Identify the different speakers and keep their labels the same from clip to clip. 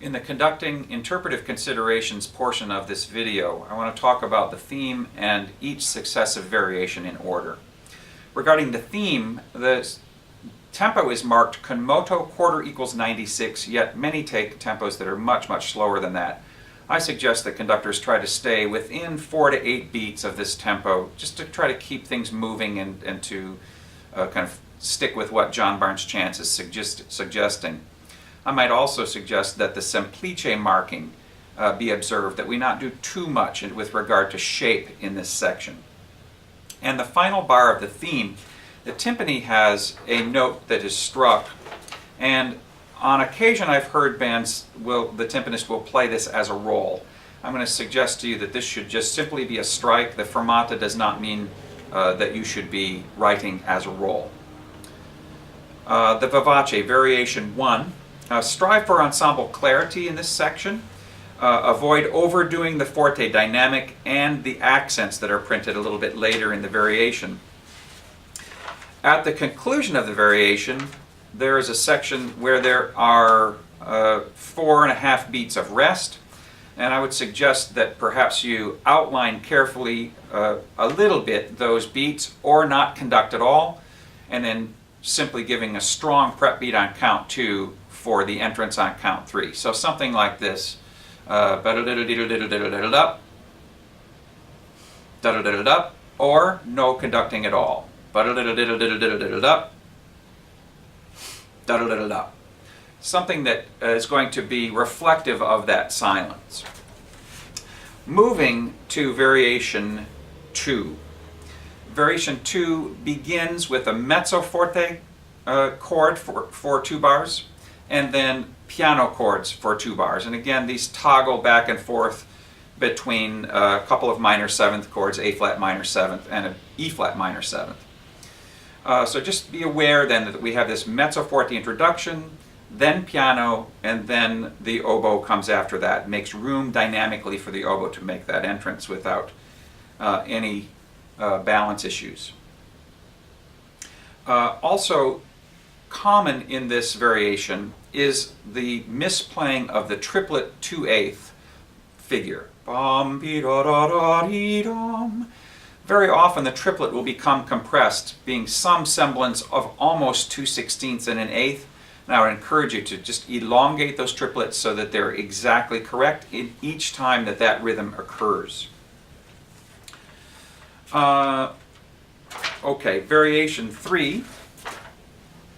Speaker 1: In the conducting interpretive considerations portion of this video, I want to talk about the theme and each successive variation in order. Regarding the theme, the tempo is marked con moto quarter equals 96, yet many take tempos that are much slower than that. I suggest that conductors try to stay within 4 to 8 beats of this tempo, just to try to keep things moving and to kind of stick with what John Barnes Chance is suggesting. I might also suggest that the semplice marking be observed, that we not do too much with regard to shape in this section. And the final bar of the theme, the timpani has a note that is struck, and on occasion I've heard bands, the timpanist will play this as a roll. I'm going to suggest to you that this should just simply be a strike. The fermata does not mean that you should be writing as a roll. The vivace, variation 1. Strive for ensemble clarity in this section. Avoid overdoing the forte dynamic and the accents that are printed a little bit later in the variation. At the conclusion of the variation, there is a section where there are 4.5 beats of rest, and I would suggest that perhaps you outline carefully a little bit those beats, or not conduct at all, and then simply giving a strong prep beat on count 2 for the entrance on count 3. So something like this. Or no conducting at all. Something that is going to be reflective of that silence. Moving to variation 2. Variation 2 begins with a mezzo forte chord for 2 bars, and then piano chords for 2 bars. And again, these toggle back and forth between a couple of minor 7th chords, A flat minor 7th and an E flat minor 7th. So just be aware then that we have this mezzo forte introduction, then piano, and then the oboe comes after that. It makes room dynamically for the oboe to make that entrance without any balance issues. Also common in this variation is the misplaying of the triplet 2/8 figure. Very often the triplet will become compressed, being some semblance of almost 2/16 and an eighth. And I would encourage you to just elongate those triplets so that they're exactly correct in each time that that rhythm occurs. Okay, variation 3,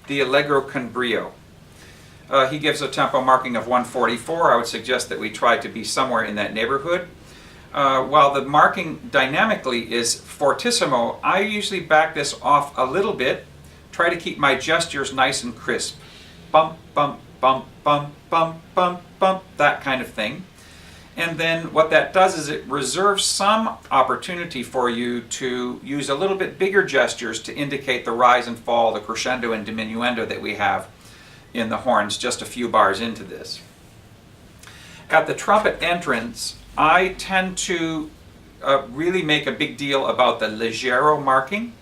Speaker 1: the allegro con brio. He gives a tempo marking of 144. I would suggest that we try to be somewhere in that neighborhood. While the marking dynamically is fortissimo, I usually back this off a little bit, try to keep my gestures nice and crisp. Bump, bump, bump, bump, bump, bump, bump, that kind of thing. And then what that does is it reserves some opportunity for you to use a little bit bigger gestures to indicate the rise and fall, the crescendo and diminuendo that we have in the horns just a few bars into this. At the trumpet entrance, I tend to really make a big deal about the leggero marking.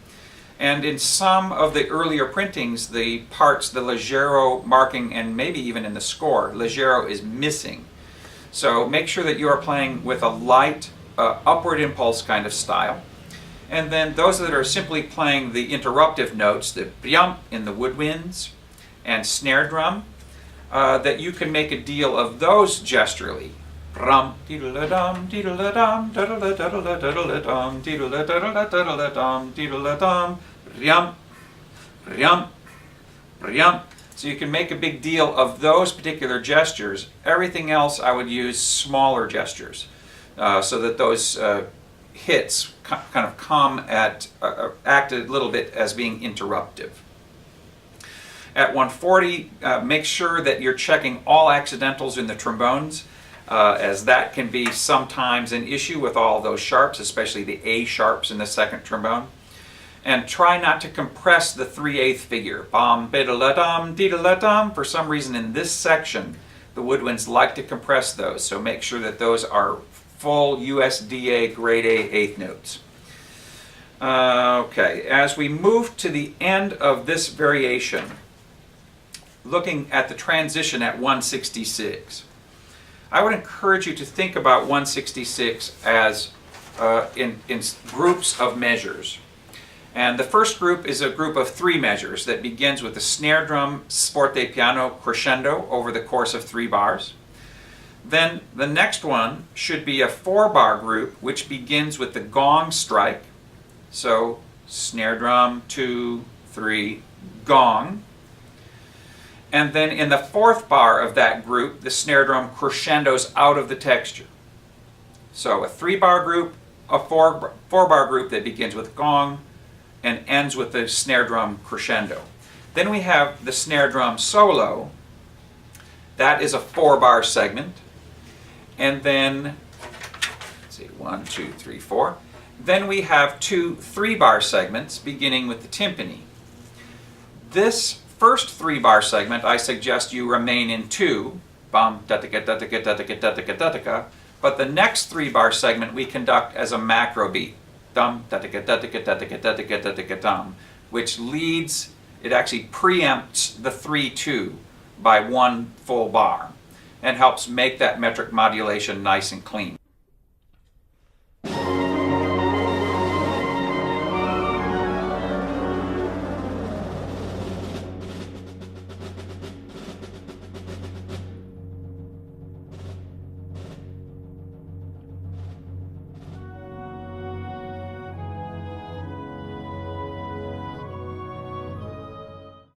Speaker 1: And in some of the earlier printings, the parts, the leggero marking, and maybe even in the score, leggero is missing. So make sure that you are playing with a light, upward impulse kind of style. And then those that are simply playing the interruptive notes, the briam in the woodwinds and snare drum, that you can make a deal of those gesturally. Brum, diddle-a-dum, diddle-a-dum, diddle-a-diddle-a-diddle-a-dum, diddle-a-diddle-a-diddle-a-dum, diddle-a-dum, briam, briam, briam. So you can make a big deal of those particular gestures. Everything else I would use smaller gestures so that those hits kind of come at, act a little bit as being interruptive. At 140, make sure that you're checking all accidentals in the trombones, as that can be sometimes an issue with all those sharps, especially the A sharps in the second trombone. And try not to compress the 3/8 figure. Bom, biddle-a-dum, diddle-a-dum. For some reason in this section, the woodwinds like to compress those, so make sure that those are full USDA grade A eighth notes. Okay, as we move to the end of this variation, looking at the transition at 166, I would encourage you to think about 166 as in groups of measures. And the first group is a group of 3 measures that begins with the snare drum forte piano crescendo over the course of 3 bars. Then the next one should be a 4-bar group which begins with the gong strike. So snare drum, 2, 3, gong. And then in the 4th bar of that group, the snare drum crescendos out of the texture. So a 3-bar group, a 4-bar group that begins with gong and ends with the snare drum crescendo. Then we have the snare drum solo. That is a 4-bar segment. And then, let's see, 1, 2, 3, 4. Then we have 2 3-bar segments beginning with the timpani. This first 3-bar segment, I suggest you remain in 2, bum, da-da-ga, da-da-ga, da-da-ga, da-da-ga, da-da-ga, but the next 3-bar segment we conduct as a macro beat, dum, da-da-ga, da-da-ga, da-da-ga, da-da-ga, da-da-ga, dum, which leads, it actually preempts the 3-2 by 1 full bar and helps make that metric modulation nice and clean.